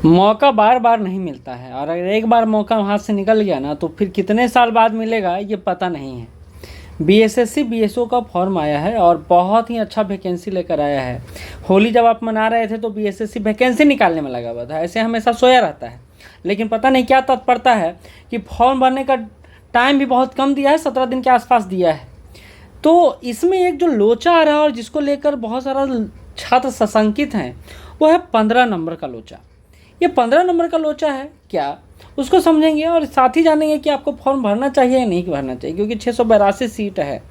मौका बार बार नहीं मिलता है, और अगर एक बार मौका हाथ से निकल गया ना तो फिर कितने साल बाद मिलेगा ये पता नहीं है। बीएसएससी बीएसओ का फॉर्म आया है और बहुत ही अच्छा वैकेंसी लेकर आया है। होली जब आप मना रहे थे तो बीएसएससी वैकेंसी निकालने में लगा हुआ था, ऐसे हमेशा सोया रहता है। लेकिन पता नहीं क्या तत्परता है कि फॉर्म भरने का टाइम भी बहुत कम दिया है, 17 दिन के आसपास दिया है। तो इसमें एक जो लोचा आ रहा है और जिसको लेकर बहुत सारा छात्र सशंकित हैं, वो है 15 नंबर का लोचा। ये 15 नंबर का लोचा है क्या, उसको समझेंगे और साथ ही जानेंगे कि आपको फॉर्म भरना चाहिए या नहीं भरना चाहिए, क्योंकि 682 सीट है।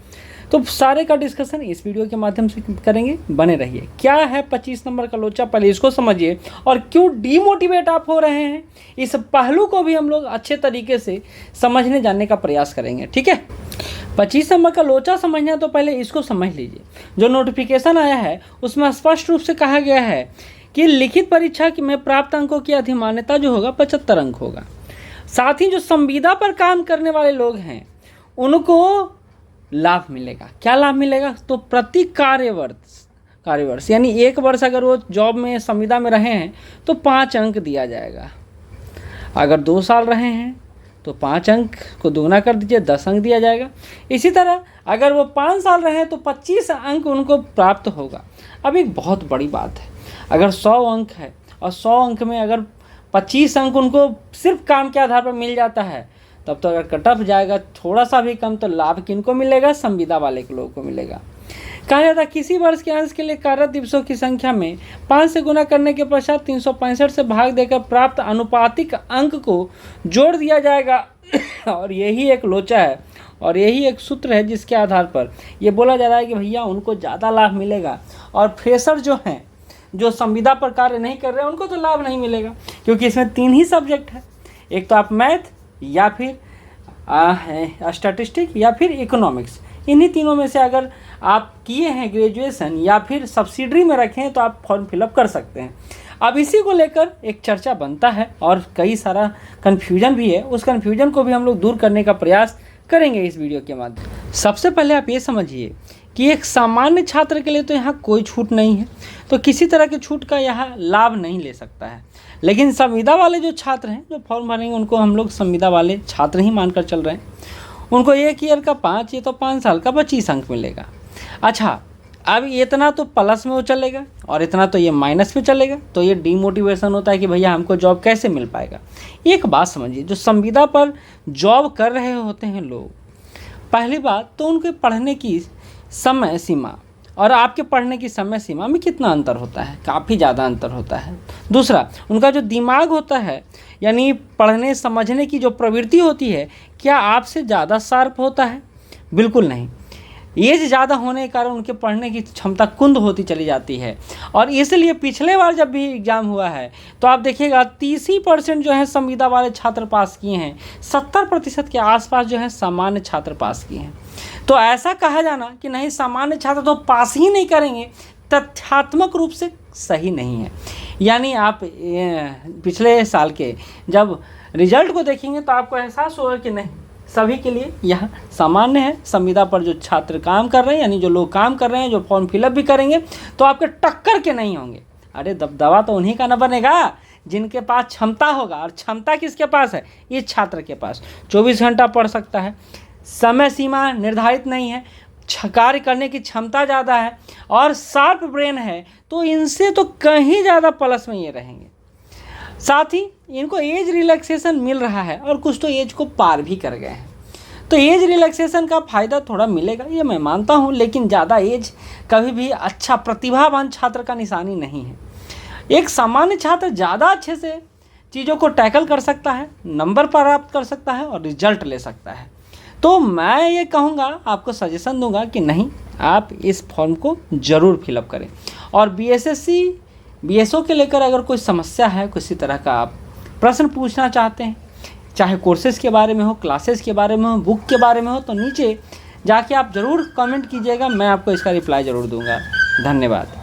तो सारे का डिस्कशन इस वीडियो के माध्यम से करेंगे, बने रहिए। क्या है 25 नंबर का लोचा, पहले इसको समझिए, और क्यों डीमोटिवेट आप हो रहे हैं, इस पहलू को भी हम लोग अच्छे तरीके से समझने जानने का प्रयास करेंगे। ठीक है, 25 नंबर का लोचा समझना है तो पहले इसको समझ लीजिए। जो नोटिफिकेशन आया है उसमें स्पष्ट रूप से कहा गया है कि लिखित परीक्षा में प्राप्त अंकों की अधिमान्यता जो होगा 75 अंक होगा। साथ ही जो संविदा पर काम करने वाले लोग हैं उनको लाभ मिलेगा। क्या लाभ मिलेगा, तो प्रति कार्यवर्ष यानी एक वर्ष अगर वो जॉब में संविदा में रहे हैं तो 5 अंक दिया जाएगा। अगर 2 साल रहे हैं तो 5 अंक को दोगुना कर दीजिए, 10 अंक दिया जाएगा। इसी तरह अगर वो 5 साल रहे तो 25 अंक उनको प्राप्त होगा। अब एक बहुत बड़ी बात है, अगर 100 अंक है और 100 अंक में अगर 25 अंक उनको सिर्फ काम के आधार पर मिल जाता है, तब तो अगर कट ऑफ जाएगा थोड़ा सा भी कम तो लाभ किनको मिलेगा, संविदा वाले के लोगों को मिलेगा। कहा जाता है किसी वर्ष के अंश के लिए कार्यरत दिवसों की संख्या में 5 से गुना करने के पश्चात 365 से भाग देकर प्राप्त अनुपातिक अंक को जोड़ दिया जाएगा। और यही एक लोचा है और यही एक सूत्र है जिसके आधार पर ये बोला जा रहा है कि भैया उनको ज़्यादा लाभ मिलेगा, और फ्रेशर जो हैं जो संविदा पर कार्य नहीं कर रहे हैं उनको तो लाभ नहीं मिलेगा, क्योंकि इसमें 3 ही सब्जेक्ट है। एक तो आप मैथ या फिर स्टैटिस्टिक या फिर इकोनॉमिक्स, इन्हीं तीनों में से अगर आप किए हैं ग्रेजुएशन या फिर सब्सिडरी में रखे हैं तो आप फॉर्म फिलअप कर सकते हैं। अब इसी को लेकर एक चर्चा बनता है और कई सारा कन्फ्यूजन भी है। उस कन्फ्यूजन को भी हम लोग दूर करने का प्रयास करेंगे इस वीडियो के माध्यम। सबसे पहले आप ये समझिए कि एक सामान्य छात्र के लिए तो यहाँ कोई छूट नहीं है, तो किसी तरह की छूट का यहाँ लाभ नहीं ले सकता है। लेकिन संविदा वाले जो छात्र हैं जो फॉर्म भरेंगे उनको हम लोग संविदा वाले छात्र ही मानकर चल रहे हैं। उनको 1 ईयर का 5, ये तो 5 साल का 25 अंक मिलेगा। अच्छा, अब इतना तो प्लस में वो चलेगा और इतना तो ये माइनस में चलेगा, तो ये डीमोटिवेशन होता है कि भैया हमको जॉब कैसे मिल पाएगा। एक बात समझिए, जो संविदा पर जॉब कर रहे होते हैं लोग, पहली बात तो उनके पढ़ने की समय सीमा और आपके पढ़ने की समय सीमा में कितना अंतर होता है, काफ़ी ज़्यादा अंतर होता है। दूसरा, उनका जो दिमाग होता है यानी पढ़ने समझने की जो प्रवृत्ति होती है, क्या आपसे ज़्यादा शार्प होता है? बिल्कुल नहीं। एज ज़्यादा होने के कारण उनके पढ़ने की क्षमता कुंद होती चली जाती है। और इसलिए पिछले बार जब भी एग्ज़ाम हुआ है तो आप देखिएगा 30% जो है संविदा वाले छात्र पास किए हैं, 70% के आसपास जो है सामान्य छात्र पास किए हैं। तो ऐसा कहा जाना कि नहीं सामान्य छात्र तो पास ही नहीं करेंगे, तथ्यात्मक रूप से सही नहीं है। यानी आप पिछले साल के जब रिजल्ट को देखेंगे तो आपको एहसास होगा कि नहीं, सभी के लिए यह सामान्य है। संविदा पर जो छात्र काम कर रहे हैं यानी जो लोग काम कर रहे हैं, जो फॉर्म फिलअप भी करेंगे तो आपके टक्कर के नहीं होंगे। अरे दबदबा तो उन्हीं का न बनेगा जिनके पास क्षमता होगा, और क्षमता किसके पास है, इस छात्र के पास। 24 घंटा पढ़ सकता है, समय सीमा निर्धारित नहीं है, कार्य करने की क्षमता ज़्यादा है और शार्प ब्रेन है, तो इनसे तो कहीं ज़्यादा प्लस में ये रहेंगे। साथ ही इनको एज रिलैक्सेशन मिल रहा है और कुछ तो एज को पार भी कर गए हैं, तो एज रिलैक्सेशन का फ़ायदा थोड़ा मिलेगा, ये मैं मानता हूँ। लेकिन ज़्यादा एज कभी भी अच्छा प्रतिभावान छात्र का निशानी नहीं है। एक सामान्य छात्र ज़्यादा अच्छे से चीज़ों को टैकल कर सकता है, नंबर प्राप्त कर सकता है और रिजल्ट ले सकता है। तो मैं ये कहूँगा, आपको सजेशन दूंगा कि नहीं, आप इस फॉर्म को ज़रूर फिलअप करें। और बीएसएससी बीएसओ के लेकर अगर कोई समस्या है, किसी तरह का आप प्रश्न पूछना चाहते हैं, चाहे कोर्सेज़ के बारे में हो, क्लासेस के बारे में हो, बुक के बारे में हो, तो नीचे जाके आप ज़रूर कमेंट कीजिएगा, मैं आपको इसका रिप्लाई ज़रूर दूंगा। धन्यवाद।